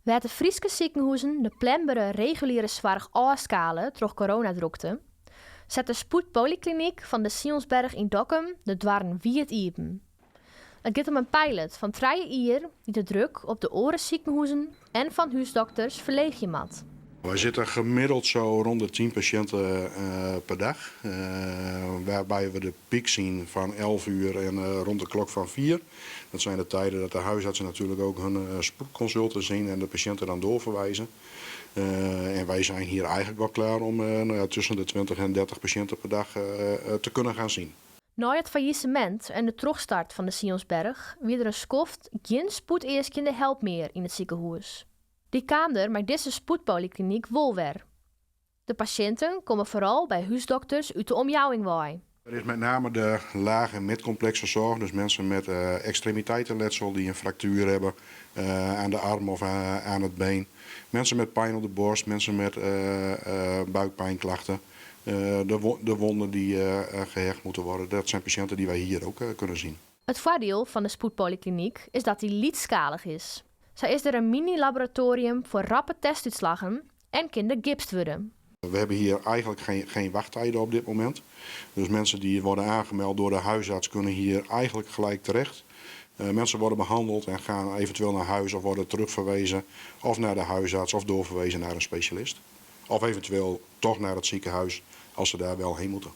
Waar de Frieske ziekenhuizen de planbare reguliere zorg afskalen door coronadrukte, zet de spoedpolykliniek van de Sionsberg in Dokkum de dwarren wierd iepen. Het gaat om een pilot van 3 jaar die de druk op de oorenziekenhuizen en van huisdokters verleeg mat. Wij zitten gemiddeld zo rond de 10 patiënten per dag. Waarbij we de piek zien van 11 uur en rond de klok van 4. Dat zijn de tijden dat de huisartsen natuurlijk ook hun spoedconsulten zien en de patiënten dan doorverwijzen. En wij zijn hier eigenlijk wel klaar om tussen de 20 en 30 patiënten per dag te kunnen gaan zien. Na het faillissement en de terugstart van de Sionsberg weer er een skoft geen spoedeerskinde help meer in het ziekenhuis. Die kwam er met deze spoedpolykliniek wel weer. De patiënten komen vooral bij huisdokters uit de omjouwing waai. Er is met name de laag- en midcomplexe zorg, dus mensen met extremiteitenletsel die een fractuur hebben aan de arm of aan het been. Mensen met pijn op de borst, mensen met buikpijnklachten. De wonden die gehecht moeten worden, dat zijn patiënten die wij hier ook kunnen zien. Het voordeel van de spoedpolykliniek is dat die liedschalig is. Zo is er een mini-laboratorium voor rappe testuitslagen en kan gipst worden. We hebben hier eigenlijk geen wachttijden op dit moment. Dus mensen die worden aangemeld door de huisarts kunnen hier eigenlijk gelijk terecht. Mensen worden behandeld en gaan eventueel naar huis of worden terugverwezen of naar de huisarts of doorverwezen naar een specialist. Of eventueel toch naar het ziekenhuis als ze daar wel heen moeten.